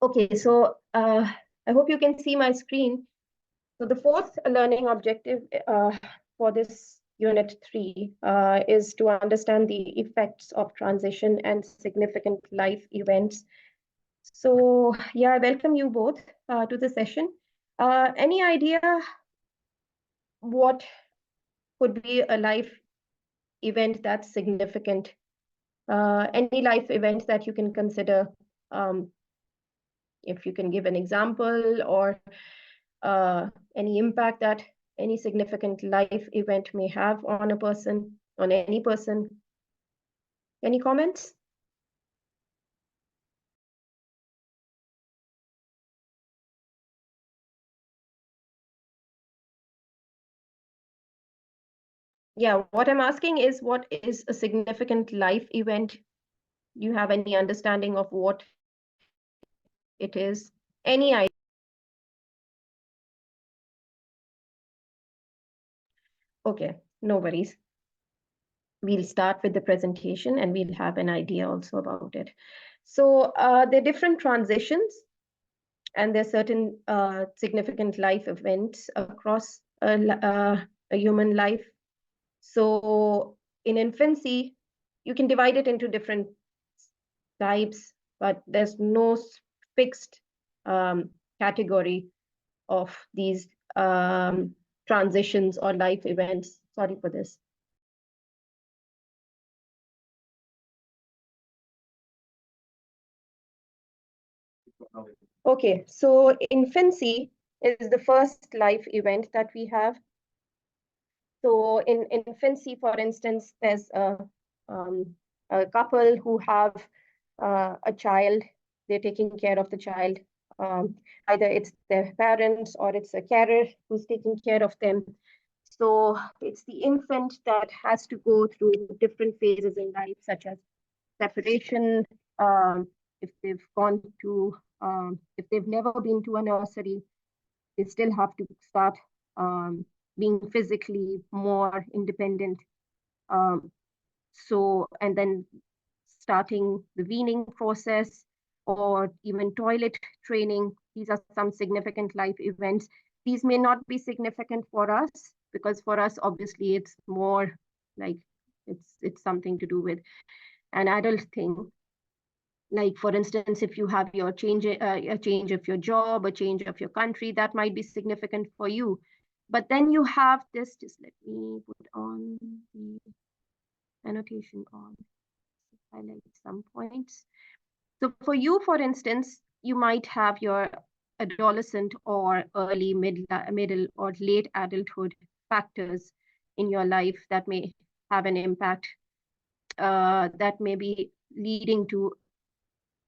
Okay, so I hope you can see my screen. So the fourth learning objective for this Unit 3 is to understand the effects of transition and significant life events. So yeah, I welcome you both to the session. Any idea what could be a life event that's significant? Any life event that you can consider, if you can give an example, or any impact that any significant life event may have on a person, on any person. Any comments? Yeah, what I'm asking is, what is a significant life event? Do you have any understanding of what it is? Any idea? Okay, no worries. We'll start with the presentation and we'll have an idea also about it. So there are different transitions, and there are certain significant life events across a human life. So in infancy, you can divide it into different types, but there's no fixed category of these transitions or life events. Sorry for this. Okay, so infancy is the first life event that we have. So in infancy, for instance, there's a couple who have a child. They're taking care of the child. Either it's their parents or it's a carer who's taking care of them. So it's the infant that has to go through different phases in life, such as separation, if they've gone to, if they've never been to a nursery, they still have to start being physically more independent. And then starting the weaning process or even toilet training. These are some significant life events. These may not be significant for us, because for us, obviously, it's more like it's something to do with an adult thing. Like, for instance, if you have your change, a change of your job, a change of your country, that might be significant for you. But then you have this, just let me put on the annotation on, highlight some points. So for you, for instance, you might have your adolescent or early middle or late adulthood factors in your life that may have an impact, that may be leading to,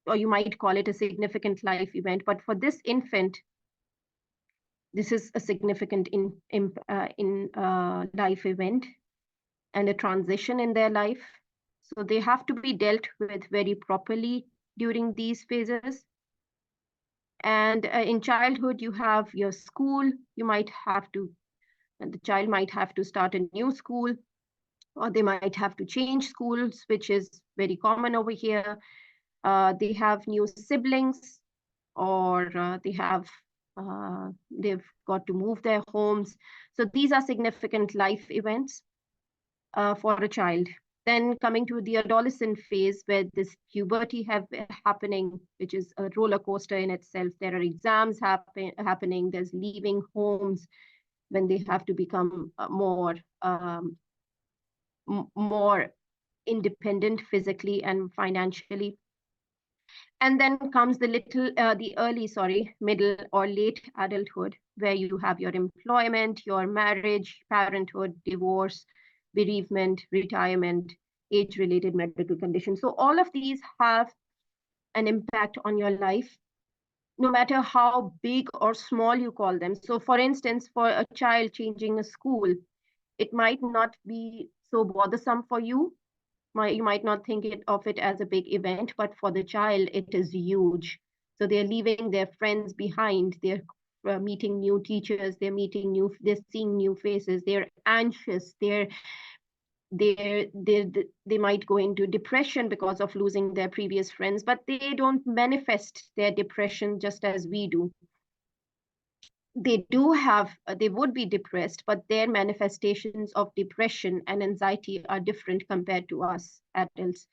or you might call it a significant life event. But for this infant, this is a significant life event and a transition in their life. So they have to be dealt with very properly during these phases. And in childhood, you have your school. You might have to, the child might have to start a new school, or they might have to change schools, which is very common over here. They have new siblings, or they've got to move their homes. So these are significant life events for a child. Then coming to the adolescent phase, where this puberty happening, which is a roller coaster in itself. There are exams happening, there's leaving homes when they have to become more independent physically and financially. And then comes the middle or late adulthood, where you have your employment, your marriage, parenthood, divorce, bereavement, retirement, age-related medical conditions. So all of these have an impact on your life, no matter how big or small you call them. So for instance, for a child changing a school, it might not be so bothersome for you. You might not think of it as a big event, but for the child, it is huge. So they're leaving their friends behind. They're meeting new teachers. They're seeing new faces. They're anxious. They're they might go into depression because of losing their previous friends, but they don't manifest their depression just as we do. They would be depressed, but their manifestations of depression and anxiety are different compared to us adults.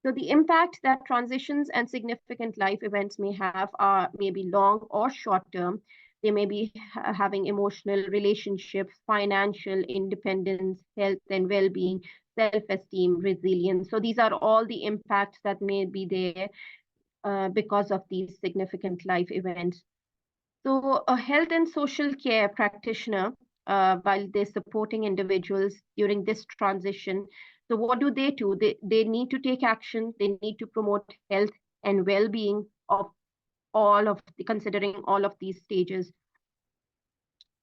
So the impact that transitions and significant life events may have are maybe long or short term. They may be having emotional relationships, financial independence, health and well-being, self-esteem, resilience. So these are all the impacts that may be there because of these significant life events. So a health and social care practitioner, while they're supporting individuals during this transition, so what do? They need to take action. They need to promote health and well-being of considering all of these stages.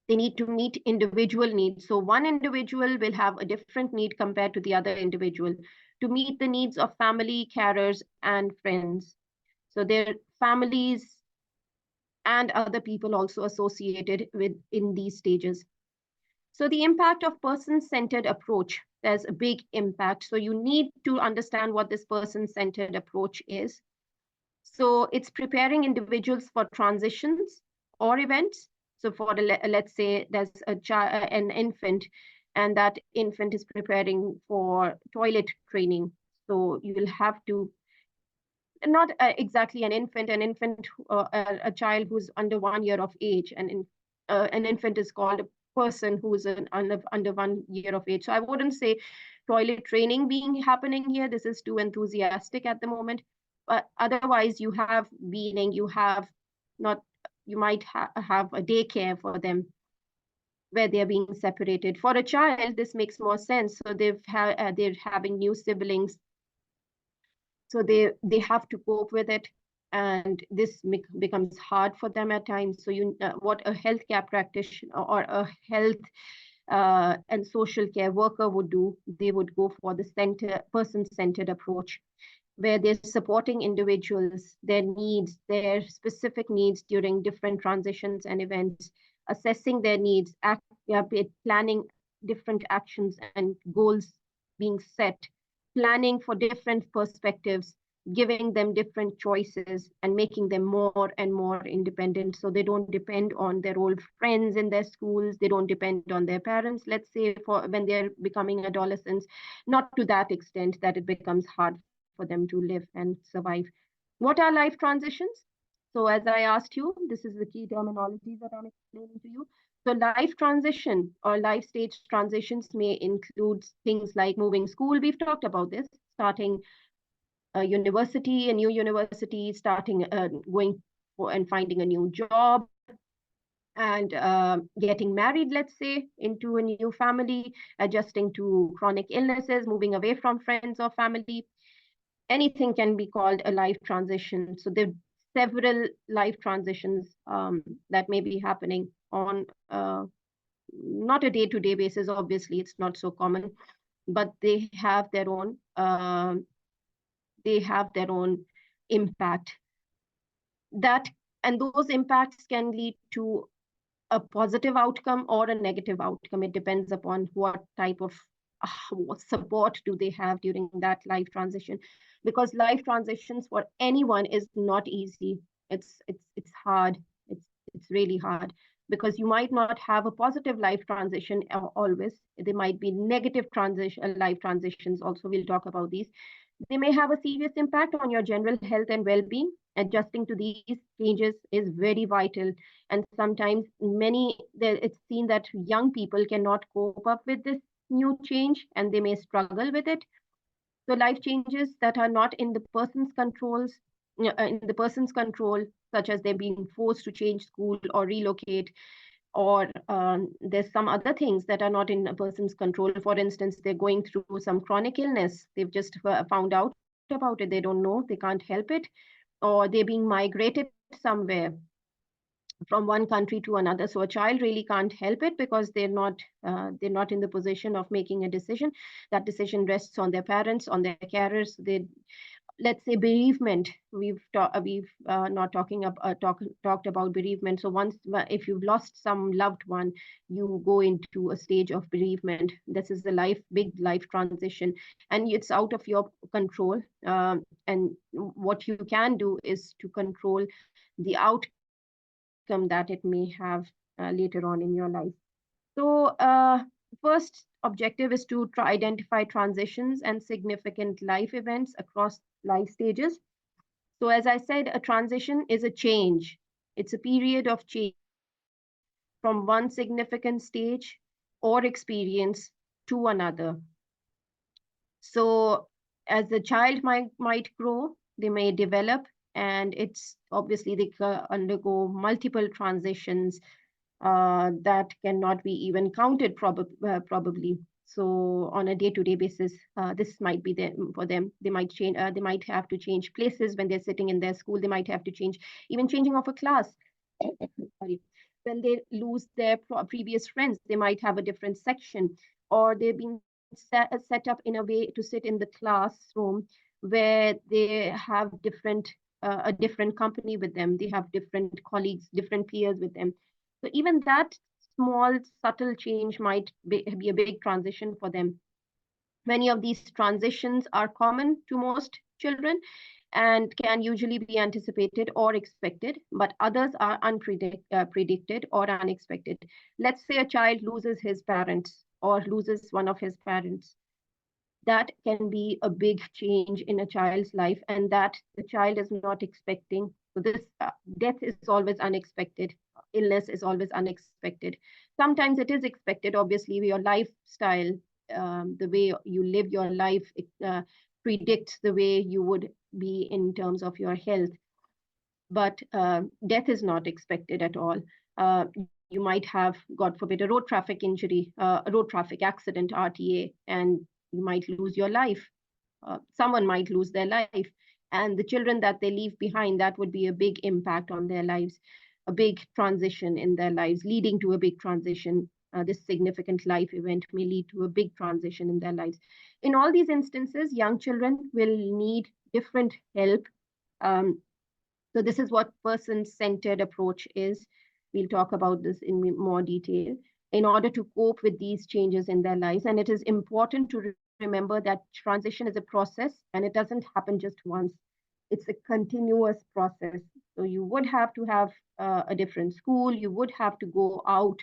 They need to meet individual needs. So one individual will have a different need compared to the other individual to meet the needs of family, carers, and friends. So their families and other people also associated with in these stages. So the impact of person-centered approach, there's a big impact. So you need to understand what this person-centered approach is. So it's preparing individuals for transitions or events. So for let's say there's an infant, and that infant is preparing for toilet training. So you will have to, not exactly an infant, a child who's under 1 year of age, and an infant is called a person who's under 1 year of age. So I wouldn't say toilet training being happening here. This is too enthusiastic at the moment. But otherwise, you have weaning, you might have a daycare for them where they're being separated. For a child, this makes more sense. So they're having new siblings. So they have to cope with it, and this becomes hard for them at times. So what a healthcare practitioner or a health and social care worker would do, they would go for the person-centered approach, where they're supporting individuals, their needs, their specific needs during different transitions and events, assessing their needs, planning different actions and goals being set, planning for different perspectives, giving them different choices, and making them more and more independent, so they don't depend on their old friends in their schools, they don't depend on their parents, let's say, for when they're becoming adolescents, not to that extent that it becomes hard for them to live and survive. What are life transitions? So as I asked you, this is the key terminology that I'm explaining to you. So life transition or life stage transitions may include things like moving school. We've talked about this, starting a new university, starting going for and finding a new job, and getting married, let's say, into a new family, adjusting to chronic illnesses, moving away from friends or family. Anything can be called a life transition. So there are several life transitions that may be happening on not a day-to-day basis. Obviously, it's not so common, but they have their own impact. And those impacts can lead to a positive outcome or a negative outcome. It depends upon what type of support do they have during that life transition, because life transitions for anyone is not easy. It's hard. It's really hard, because you might not have a positive life transition always. There might be negative life transitions also. We'll talk about these. They may have a serious impact on your general health and well-being. Adjusting to these changes is very vital. And sometimes it's seen that young people cannot cope up with this new change, and they may struggle with it. So life changes that are not in the person's control, such as they're being forced to change school or relocate, or there's some other things that are not in a person's control. For instance, they're going through some chronic illness. They've just found out about it. They don't know, they can't help it, or they're being migrated somewhere from one country to another. So a child really can't help it, because they're not in the position of making a decision. That decision rests on their parents, on their carers. let's say bereavement. We've not talked about bereavement. So once, if you've lost some loved one, you go into a stage of bereavement. This is a big life transition, and it's out of your control. And what you can do is to control the outcome that it may have later on in your life. So first objective is to identify transitions and significant life events across life stages. So as I said, a transition is a change. It's a period of change from one significant stage or experience to another. So as the child might grow, they may develop, and it's obviously they undergo multiple transitions that cannot be even counted probably. So on a day-to-day basis, this might be them for them. They might change. They might have to change places when they're sitting in their school. They might have to change, even changing of a class. Sorry. When they lose their previous friends, they might have a different section, or they're being set up in a way to sit in the classroom where they have a different company with them. They have different colleagues, different peers with them. So even that small, subtle change might be a big transition for them. Many of these transitions are common to most children and can usually be anticipated or expected, but others are predicted or unexpected. Let's say a child loses his parents or loses one of his parents. That can be a big change in a child's life, and that the child is not expecting. So this death is always unexpected. Illness is always unexpected. Sometimes it is expected. Obviously, your lifestyle, the way you live your life, predicts the way you would be in terms of your health. But death is not expected at all. You might have, God forbid, a road traffic injury, a road traffic accident, RTA, and you might lose your life. Someone might lose their life. And the children that they leave behind, that would be a big impact on their lives, a big transition in their lives, leading to a big transition. This significant life event may lead to a big transition in their lives. In all these instances, young children will need different help. So this is what person-centered approach is. We'll talk about this in more detail in order to cope with these changes in their lives. And it is important to remember that transition is a process and it doesn't happen just once. It's a continuous process. So you would have to have a different school. You would have to go out,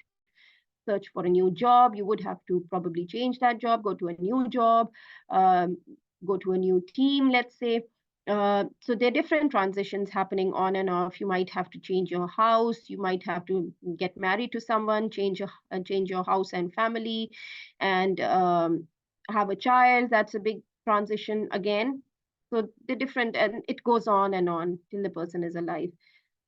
search for a new job. You would have to probably change that job, go to a new job, go to a new team, let's say. So there are different transitions happening on and off. You might have to change your house. You might have to get married to someone, change your house and family, and have a child. That's a big transition again. So the different, and it goes on and on till the person is alive.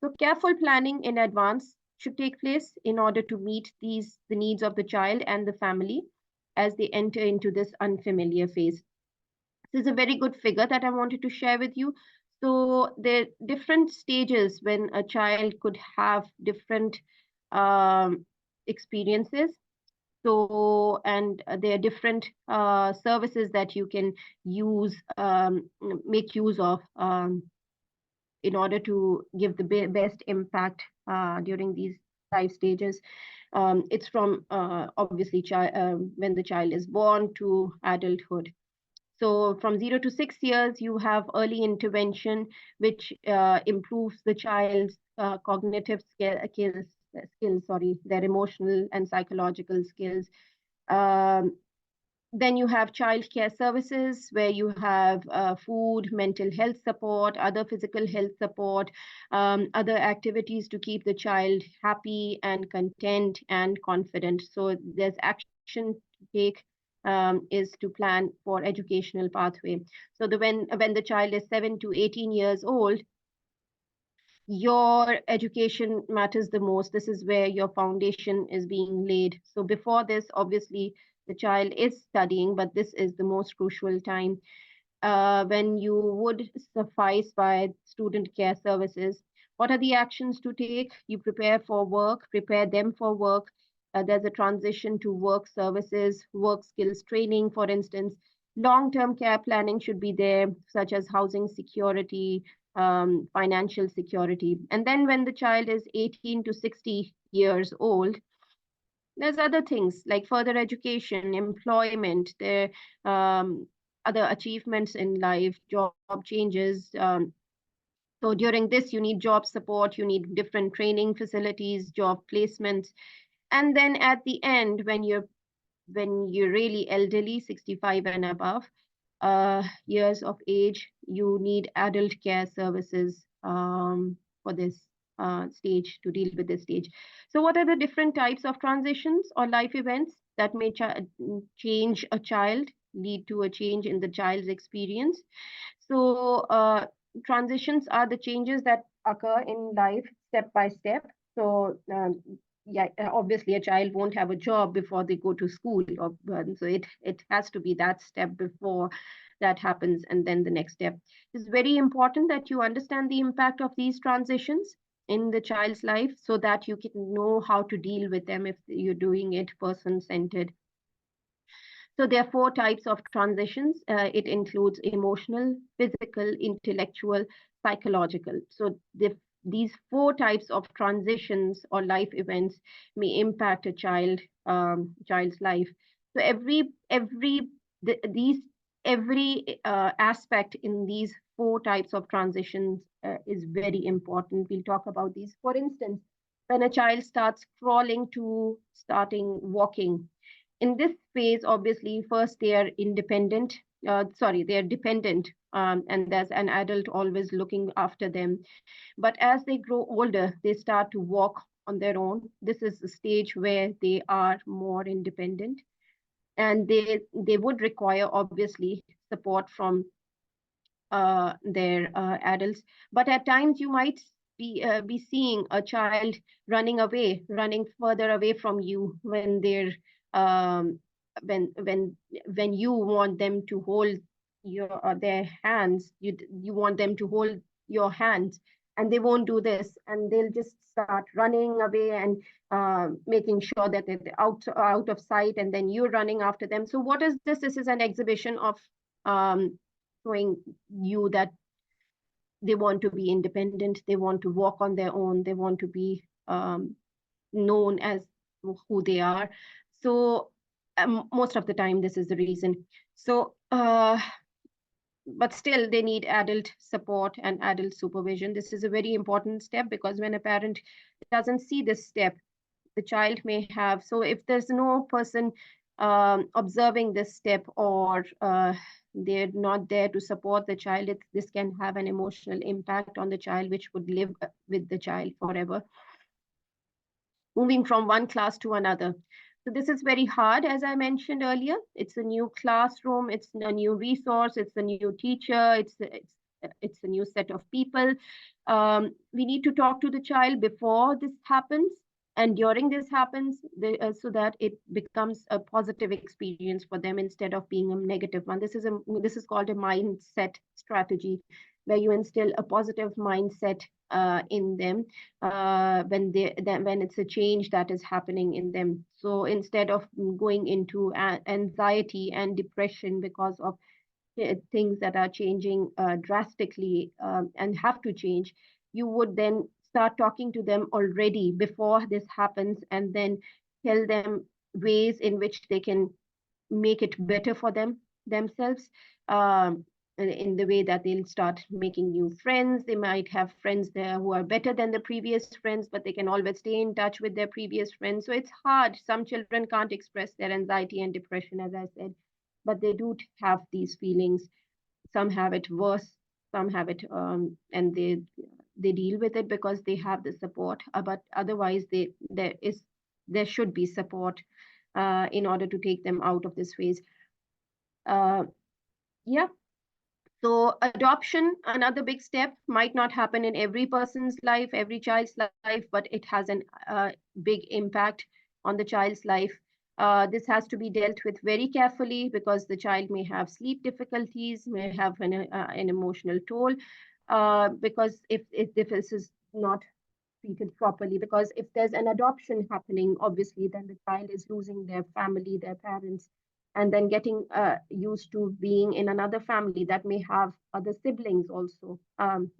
So careful planning in advance should take place in order to meet the needs of the child and the family as they enter into this unfamiliar phase. This is a very good figure that I wanted to share with you. So there are different stages when a child could have different experiences. So, and there are different services that you can use, make use of in order to give the best impact during these 5 stages. It's from obviously when the child is born to adulthood. So from 0 to 6 years, you have early intervention, which improves the child's cognitive skills, their emotional and psychological skills. Then you have childcare services where you have food, mental health support, other physical health support, other activities to keep the child happy and content and confident. So there's action to take is to plan for educational pathway. So when the child is 7 to 18 years old, your education matters the most. This is where your foundation is being laid. So before this, obviously, the child is studying, but this is the most crucial time when you would suffice by student care services. What are the actions to take? You prepare for work, prepare them for work. There's a transition to work services, work skills training, for instance. Long-term care planning should be there, such as housing security, financial security. And then when the child is 18 to 60 years old, there's other things like further education, employment, there other achievements in life, job changes. So during this, you need job support, you need different training facilities, job placements. And then at the end, when you're really elderly, 65 and above years of age, you need adult care services for this stage, to deal with this stage. So what are the different types of transitions or life events that may change a child, lead to a change in the child's experience? So transitions are the changes that occur in life step by step. So yeah, obviously a child won't have a job before they go to school, so it has to be that step before that happens, and then the next step. It's very important that you understand the impact of these transitions in the child's life so that you can know how to deal with them if you're doing it person-centered. So there are four types of transitions. It includes emotional, physical, intellectual, psychological. So these four types of transitions or life events may impact a child's life. So every aspect in these four types of transitions is very important. We'll talk about these. For instance, when a child starts crawling to starting walking, in this phase, obviously, first they are independent, they are dependent, and there's an adult always looking after them. But as they grow older, they start to walk on their own. This is the stage where they are more independent, and they would require, obviously, support from their adults. But at times you might be seeing a child running further away from you when they're um, when you want them to hold their hands. You want them to hold your hands, and they won't do this, and they'll just start running away and making sure that they're out of sight, and then you're running after them. So what is this? This is an exhibition of um, showing you that they want to be independent, they want to walk on their own, they want to be known as who they are. So most of the time, this is the reason. So, but still, they need adult support and adult supervision. This is a very important step, because when a parent doesn't see this step, the child may have. So if there's no person observing this step, or they're not there to support the child, this can have an emotional impact on the child, which would live with the child forever. Moving from one class to another. So this is very hard, as I mentioned earlier. It's a new classroom, it's a new resource, it's a new teacher, it's a new set of people. We need to talk to the child before this happens and during this happens, so that it becomes a positive experience for them instead of being a negative one. This is called a mindset strategy, where you instill a positive mindset in them when it's a change that is happening in them. So instead of going into anxiety and depression because of things that are changing drastically and have to change, you would then start talking to them already before this happens, and then tell them ways in which they can make it better for themselves. In the way that they'll start making new friends. They might have friends there who are better than the previous friends, but they can always stay in touch with their previous friends. So it's hard. Some children can't express their anxiety and depression, as I said, but they do have these feelings. Some have it worse, some have it, and they deal with it because they have the support. But otherwise, there should be support in order to take them out of this phase. Yeah. So adoption, another big step, might not happen in every person's life, every child's life, but it has a big impact on the child's life. This has to be dealt with very carefully, because the child may have sleep difficulties, may have an emotional toll, because if this is not treated properly. Because if there's an adoption happening, obviously, then the child is losing their family, their parents, and then getting used to being in another family that may have other siblings also,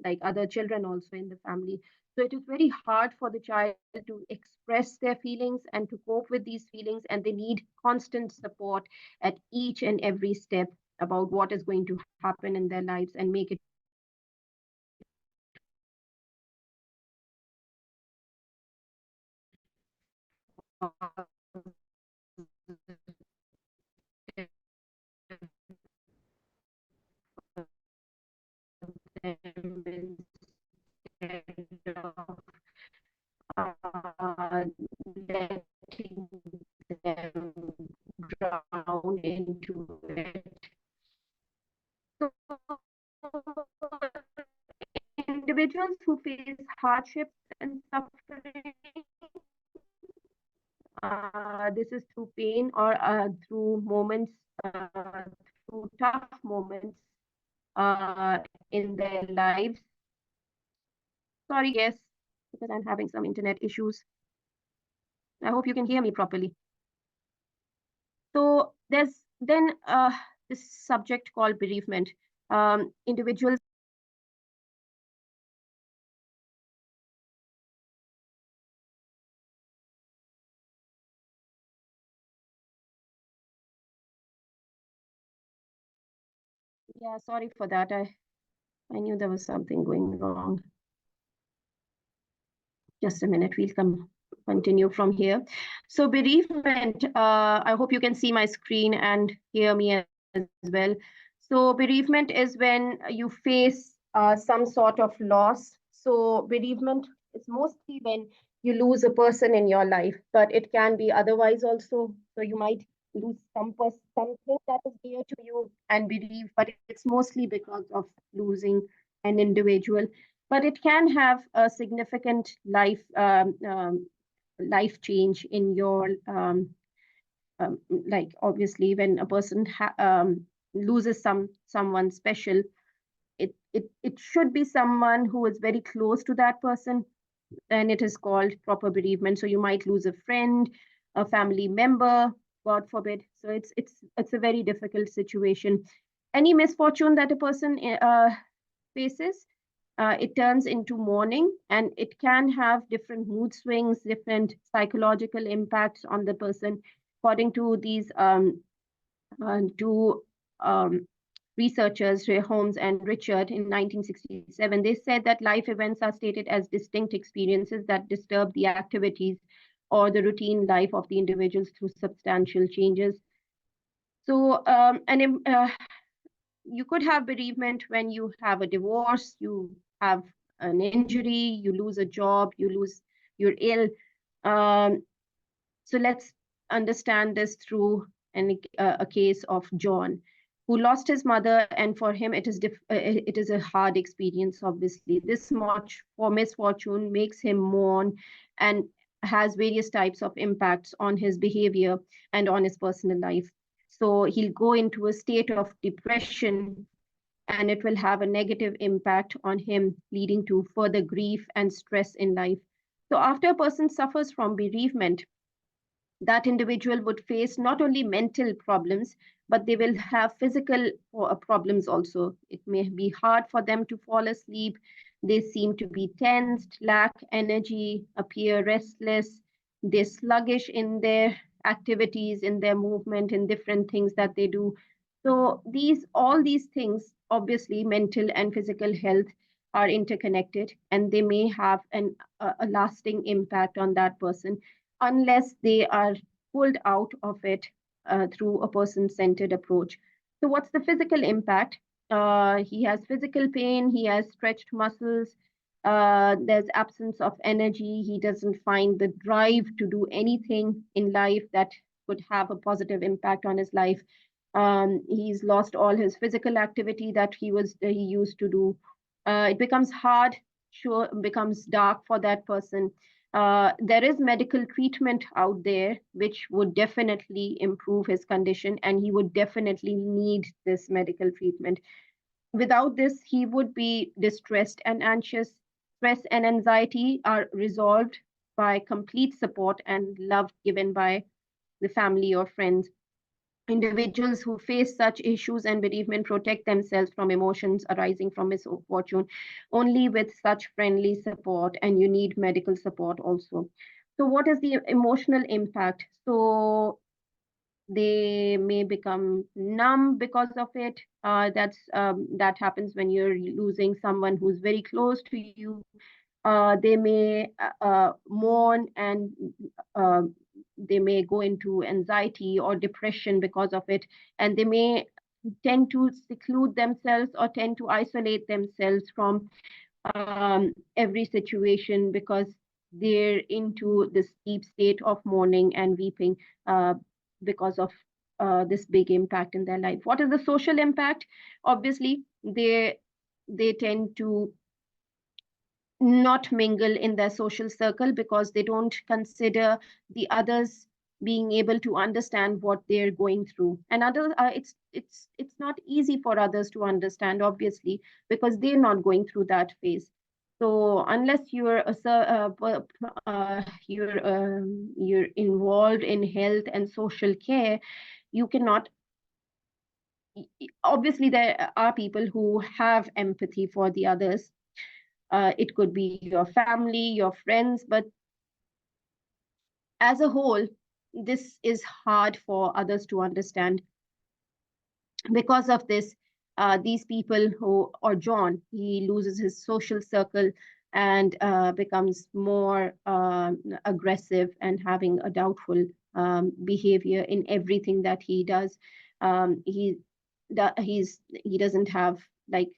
like other children also in the family. So it is very hard for the child to express their feelings and to cope with these feelings, and they need constant support at each and every step about what is going to happen in their lives and make it letting them drown into it. So, individuals who face hardships and suffering, this is through pain or through moments, through tough moments uh, in their lives. Sorry, yes, because I'm having some internet issues. I hope you can hear me properly. So there's then this subject called bereavement. Individuals. Yeah, sorry for that. I knew there was something going wrong. Just a minute, we'll continue from here. So bereavement, I hope you can see my screen and hear me as well. So bereavement is when you face some sort of loss. So bereavement is mostly when you lose a person in your life, but it can be otherwise also. So you might lose something that is dear to you and bereave, but it's mostly because of losing an individual. But it can have a significant life change in your like obviously when a person loses someone special, it should be someone who is very close to that person, and it is called proper bereavement. So you might lose a friend, a family member, God forbid. So it's a very difficult situation. Any misfortune that a person faces, it turns into mourning, and it can have different mood swings, different psychological impacts on the person. According to these two researchers, Ray Holmes and Richard, in 1967, they said that life events are stated as distinct experiences that disturb the activities or the routine life of the individuals through substantial changes. So, you could have bereavement when you have a divorce, you have an injury, you lose a job, you're ill. Um, so let's understand this through a case of John, who lost his mother, and for him it is a hard experience. Obviously, this much for misfortune makes him mourn and has various types of impacts on his behavior and on his personal life. So he'll go into a state of depression, and it will have a negative impact on him, leading to further grief and stress in life. So after a person suffers from bereavement, that individual would face not only mental problems, but they will have physical problems also. It may be hard for them to fall asleep. They seem to be tensed, lack energy, appear restless. They're sluggish in their activities, in their movement, in different things that they do. So all these things, obviously, mental and physical health are interconnected, and they may have a lasting impact on that person unless they are pulled out of it through a person-centered approach. So what's the physical impact? He has physical pain, he has stretched muscles, there's absence of energy, he doesn't find the drive to do anything in life that could have a positive impact on his life. He's lost all his physical activity that he used to do. It becomes hard, sure, becomes dark for that person. There is medical treatment out there which would definitely improve his condition, and he would definitely need this medical treatment. Without this, he would be distressed and anxious. Stress and anxiety are resolved by complete support and love given by the family or friends. Individuals who face such issues and bereavement protect themselves from emotions arising from misfortune only with such friendly support, and you need medical support also. So what is the emotional impact? So they may become numb because of it. That happens when you're losing someone who's very close to you. They may mourn, and uh, they may go into anxiety or depression because of it, and they may tend to seclude themselves or tend to isolate themselves from every situation because they're into this deep state of mourning and weeping uh, because of this big impact in their life. What is the social impact? Obviously, they tend to not mingle in their social circle because they don't consider the others being able to understand what they're going through. And others, it's not easy for others to understand, obviously, because they're not going through that phase. So unless you're involved in health and social care, you cannot. Obviously, there are people who have empathy for the others. It could be your family, your friends, but as a whole, this is hard for others to understand. Because of this, these people who, or John, he loses his social circle and becomes more aggressive and having a doubtful behavior in everything that he does. He doesn't have like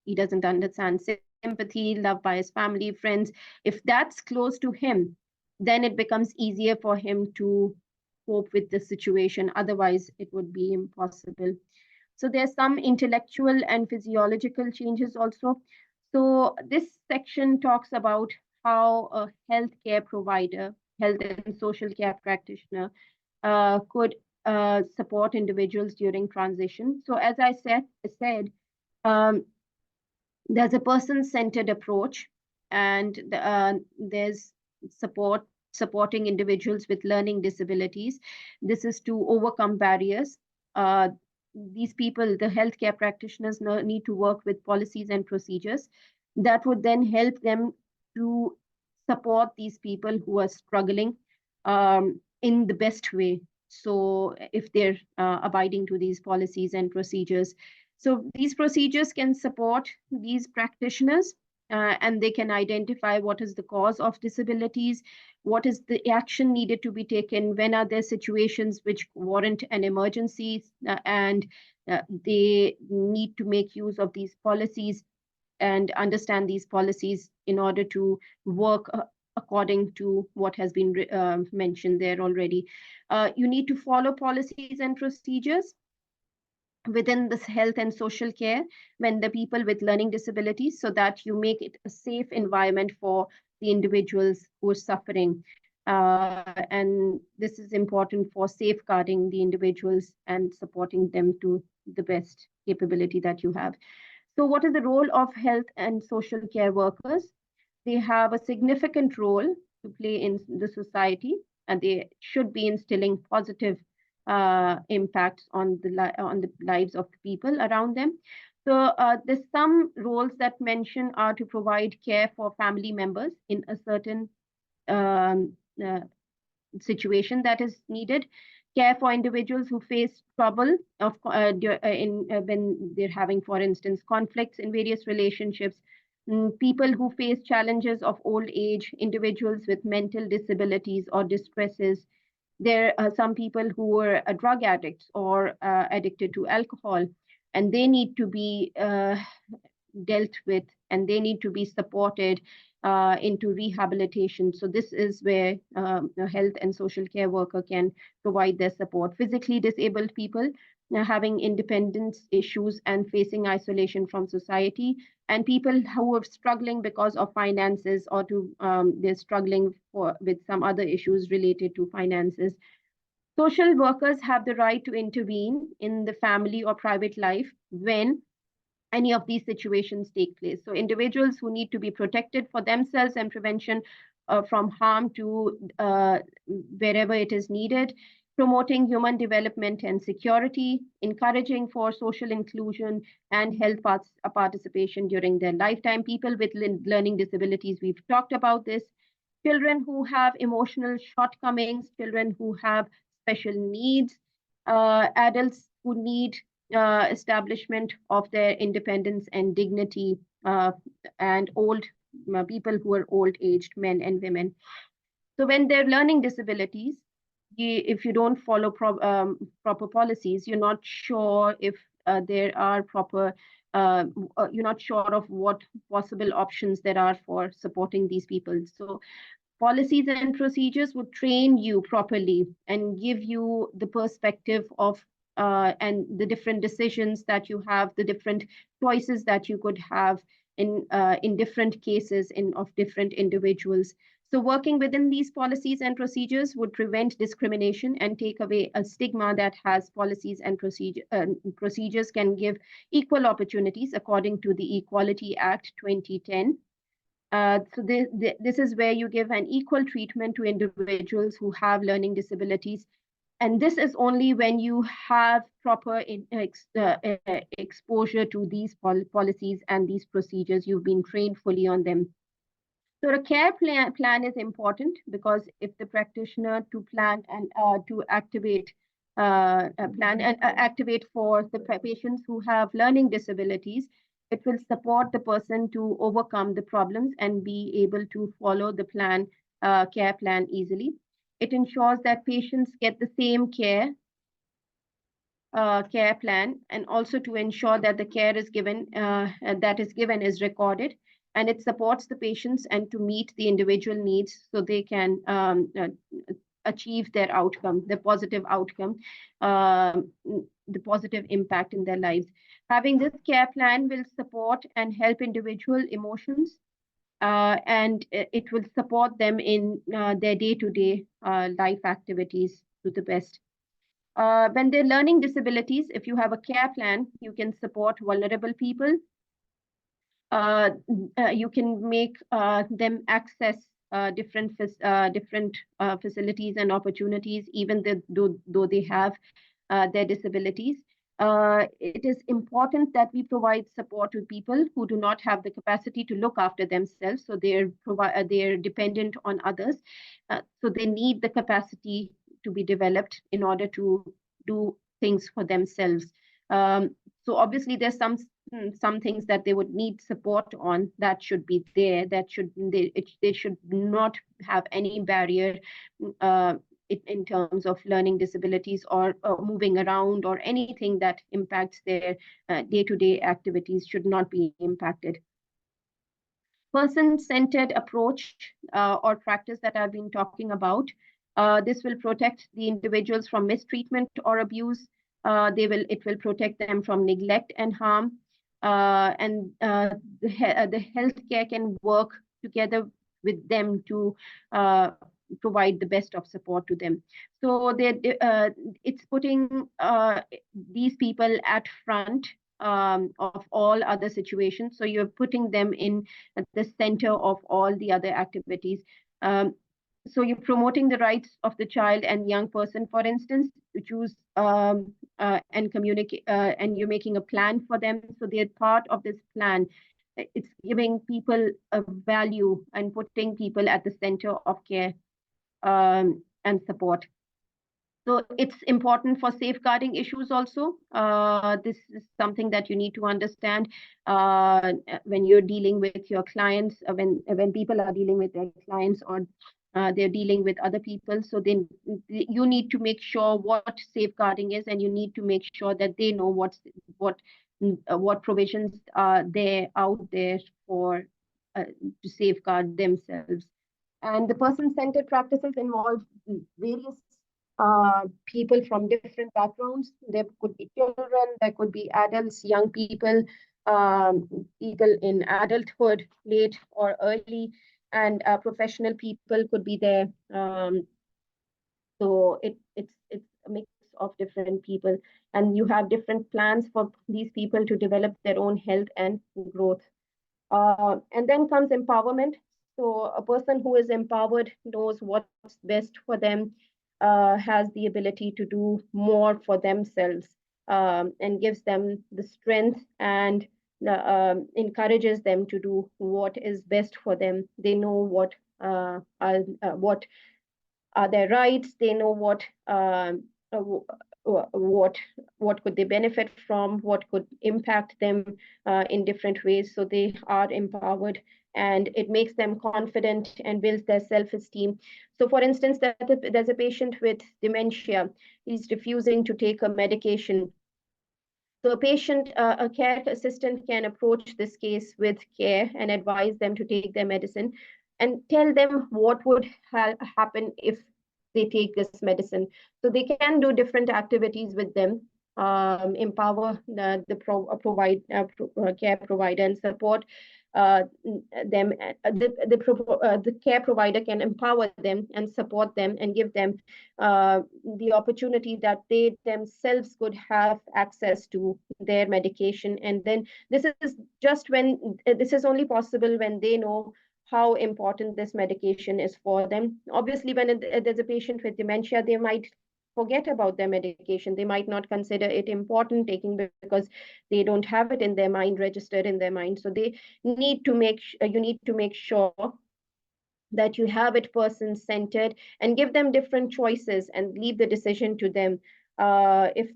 he doesn't understand sympathy, love by his family, friends. If that's close to him, then it becomes easier for him to cope with the situation. Otherwise, it would be impossible. So there's some intellectual and physiological changes also. So this section talks about how a healthcare provider, health and social care practitioner, could support individuals during transition. So as I said, um, there's a person-centered approach, and there's supporting individuals with learning disabilities. This is to overcome barriers. Uh, these people, the healthcare practitioners, need to work with policies and procedures that would then help them to support these people who are struggling in the best way. So if they're abiding to these policies and procedures, so these procedures can support these practitioners, and they can identify what is the cause of disabilities, what is the action needed to be taken, when are there situations which warrant an emergency, and they need to make use of these policies and understand these policies in order to work according to what has been mentioned there already. You need to follow policies and procedures within this health and social care when the people with learning disabilities, so that you make it a safe environment for the individuals who are suffering. And this is important for safeguarding the individuals and supporting them to the best capability that you have. So what is the role of health and social care workers? They have a significant role to play in the society, and they should be instilling positive impacts on the lives of the people around them. So there's some roles that mention are to provide care for family members in a certain um, uh, situation that is needed, care for individuals who face trouble when they're having, for instance, conflicts in various relationships, people who face challenges of old age, individuals with mental disabilities or distresses. There are some people who are drug addicts or addicted to alcohol, and they need to be dealt with, and they need to be supported into rehabilitation. So this is where a health and social care worker can provide their support. Physically disabled people having independence issues and facing isolation from society, and people who are struggling because of finances, or they're struggling with some other issues related to finances. Social workers have the right to intervene in the family or private life when any of these situations take place. So individuals who need to be protected for themselves and prevention from harm to wherever it is needed. promoting human development and security, encouraging for social inclusion and health participation during their lifetime. People with learning disabilities, we've talked about this. Children who have emotional shortcomings, children who have special needs, adults who need establishment of their independence and dignity, and old people who are old-aged men and women. So when they're learning disabilities, if you don't follow proper policies, you're not sure if there are proper, you're not sure of what possible options there are for supporting these people. So policies and procedures would train you properly and give you the perspective of and the different decisions that you have, the different choices that you could have in different cases of different individuals. So working within these policies and procedures would prevent discrimination and take away a stigma that has policies and procedures can give equal opportunities according to the Equality Act 2010. So this is where you give an equal treatment to individuals who have learning disabilities. And this is only when you have proper exposure to these policies and these procedures. You've been trained fully on them. So a care plan is important because if the practitioner to plan and to activate plan and activate for the patients who have learning disabilities, it will support the person to overcome the problems and be able to follow the plan, care plan easily. It ensures that patients get the same care plan, and also to ensure that the care is given is recorded, and it supports the patients and to meet the individual needs so they can achieve their outcome, the positive outcome, the positive impact in their lives. Having this care plan will support and help individual emotions, and it will support them in their day-to-day life activities to the best. When they're learning disabilities, if you have a care plan, you can support vulnerable people. You can make them access different facilities and opportunities, even though they have their disabilities. It is important that we provide support to people who do not have the capacity to look after themselves, so they're dependent on others. So they need the capacity to be developed in order to do things for themselves. So obviously there's some things that they would need support on that should be there, that they should not have any barrier in terms of learning disabilities or moving around, or anything that impacts their day-to-day activities should not be impacted. Person-centered approach or practice that I've been talking about, this will protect the individuals from mistreatment or abuse. It will protect them from neglect and harm. And the healthcare can work together with them to provide the best of support to them. So it's putting these people at front of all other situations. So you're putting them in at the center of all the other activities. So you're promoting the rights of the child and young person, for instance, to choose and communicate, and you're making a plan for them. So they're part of this plan. It's giving people a value and putting people at the center of care and support. So it's important for safeguarding issues also. This is something that you need to understand when you're dealing with your clients, when people are dealing with their clients, or they're dealing with other people. So then you need to make sure what safeguarding is, and you need to make sure that they know what provisions are there out there for to safeguard themselves. And the person-centered practices involve various people from different backgrounds. There could be children, there could be adults, young people, people in adulthood, late or early, and professional people could be there. So it's a mix of different people, and you have different plans for these people to develop their own health and growth. And then comes empowerment. So a person who is empowered knows what's best for them. has the ability to do more for themselves, and gives them the strength and encourages them to do what is best for them. They know what are their rights. They know uh, what what could they benefit from, what could impact them in different ways. So they are empowered, and it makes them confident and builds their self-esteem. So for instance, there's a patient with dementia. He's refusing to take a medication. So a care assistant can approach this case with care and advise them to take their medicine and tell them what would happen if they take this medicine. So they can do different activities with them, empower the care provider and support them. The care provider can empower them and support them and give them the opportunity that they themselves could have access to their medication. And then this is only possible when they know how important this medication is for them. Obviously, when there's a patient with dementia, they might forget about their medication. They might not consider it important taking because they don't have it in their mind, registered in their mind. So they need to you need to make sure that you have it person centered and give them different choices and leave the decision to them. If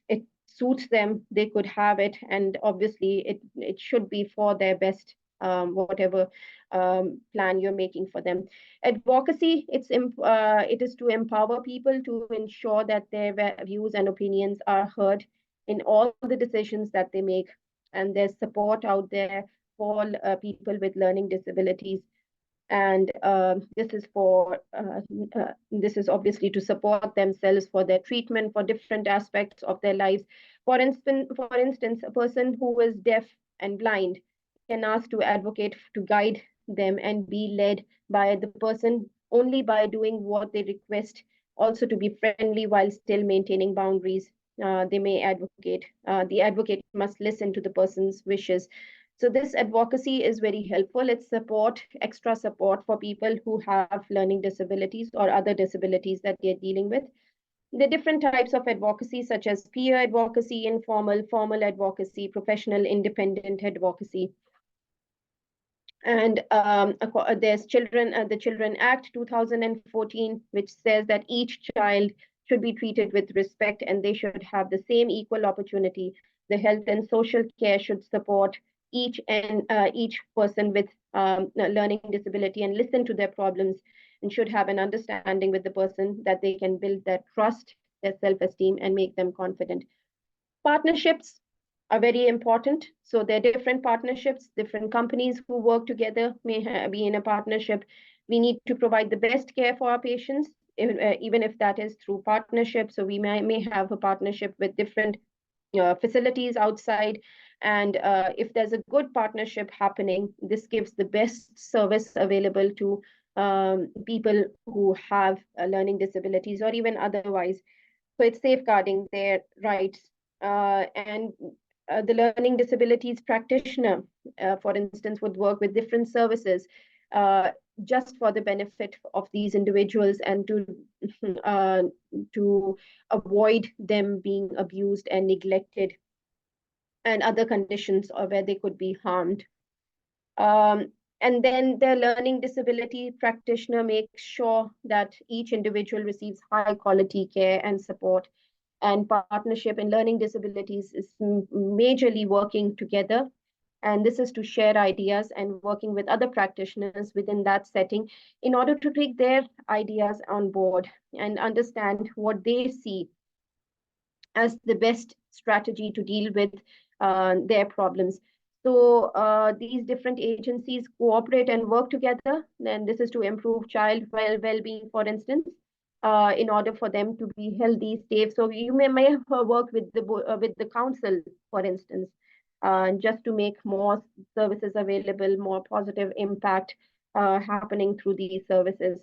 it suits them, they could have it, and obviously it should be for their best, whatever plan you're making for them. Advocacy, it is to empower people to ensure that their views and opinions are heard in all the decisions that they make, and there's support out there for people with learning disabilities. And this is obviously to support themselves for their treatment for different aspects of their lives. For instance, a person who is deaf and blind can ask to advocate to guide them and be led by the person only by doing what they request, also to be friendly while still maintaining boundaries. They may advocate. The advocate must listen to the person's wishes. So this advocacy is very helpful. It's extra support for people who have learning disabilities or other disabilities that they're dealing with. The different types of advocacy, such as peer advocacy, informal, formal advocacy, professional, independent advocacy. And there's the Children Act 2014, which says that each child should be treated with respect and they should have the same equal opportunity. The health and social care should support each person with learning disability and listen to their problems, and should have an understanding with the person that they can build their trust, their self-esteem, and make them confident. Partnerships are very important. So there are different partnerships, different companies who work together may be in a partnership. We need to provide the best care for our patients, even if that is through partnership. So we may have a partnership with different facilities outside. And if there's a good partnership happening, this gives the best service available to people who have learning disabilities or even otherwise. So it's safeguarding their rights. And the learning disabilities practitioner, for instance, would work with different services just for the benefit of these individuals and to avoid them being abused and neglected and other conditions where they could be harmed. And then the learning disability practitioner makes sure that each individual receives high quality care and support. And partnership in learning disabilities is majorly working together. And this is to share ideas and working with other practitioners within that setting in order to take their ideas on board and understand what they see as the best strategy to deal with their problems. So these different agencies cooperate and work together. And this is to improve child well-being, for instance, in order for them to be healthy, safe. So you may work with the council, for instance, just to make more services available, more positive impact happening through these services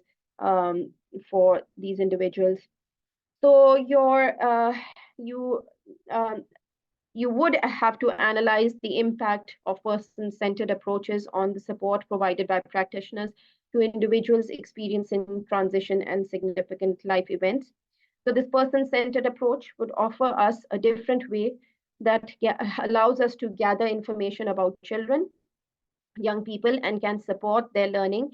for these individuals. So you would have to analyze the impact of person-centered approaches on the support provided by practitioners. to individuals experiencing transition and significant life events. So this person-centered approach would offer us a different way that allows us to gather information about children, young people, and can support their learning,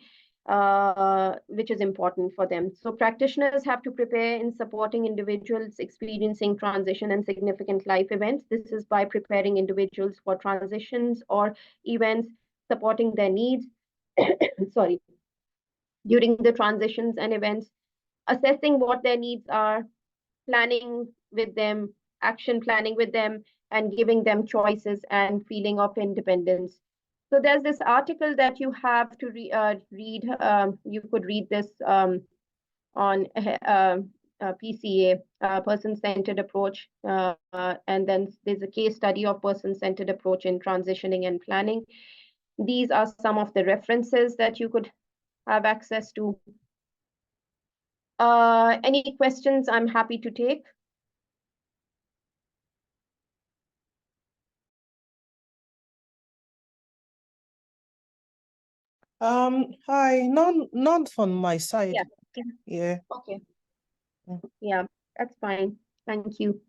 which is important for them. So practitioners have to prepare in supporting individuals experiencing transition and significant life events. This is by preparing individuals for transitions or events, supporting their needs, sorry, during the transitions and events, assessing what their needs are, planning with them, action planning with them, and giving them choices and feeling of independence. So there's this article that you have to read. You could read this on PCA, person-centered approach, and then there's a case study of person-centered approach in transitioning and planning. These are some of the references that you could have access to. Any questions? I'm happy to take. Hi, none from my side. Yeah. Yeah. Okay. Yeah, that's fine. Thank you.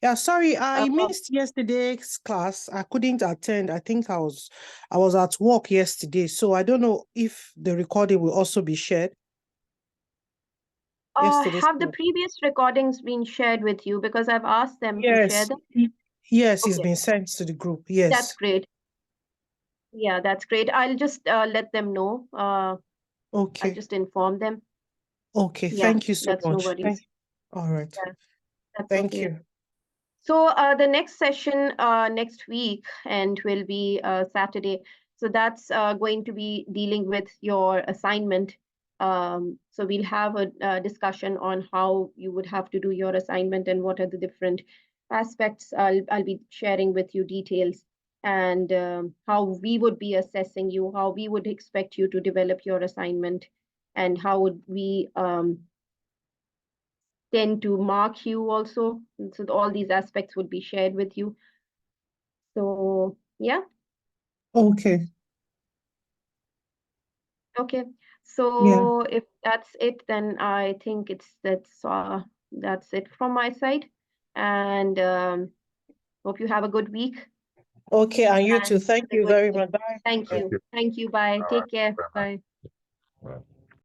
Yeah, sorry, I missed yesterday's class. I couldn't attend. I think I was at work yesterday, so I don't know if the recording will also be shared. Have the previous recordings been shared with you? Because I've asked them to share them. Yes, it's been sent to the group. Yes. That's great. Yeah, that's great. I'll just let them know. Okay. I'll just inform them. Okay, Yeah, thank you so that's much. no worries. All right. Yeah, that's Thank okay. you. So the next session next week and will be Saturday. So that's going to be dealing with your assignment. So we'll have a discussion on how you would have to do your assignment and what are the different aspects. I'll be sharing with you details and how we would be assessing you, how we would expect you to develop your assignment, and how would we tend to mark you also. So all these aspects would be shared with you. So yeah. Okay. Okay. So if that's it, then I think that's it from my side. And hope you have a good week. Okay, and you too. And Thank you very much. Bye. Thank you. Thank you. Bye. Take care. Bye.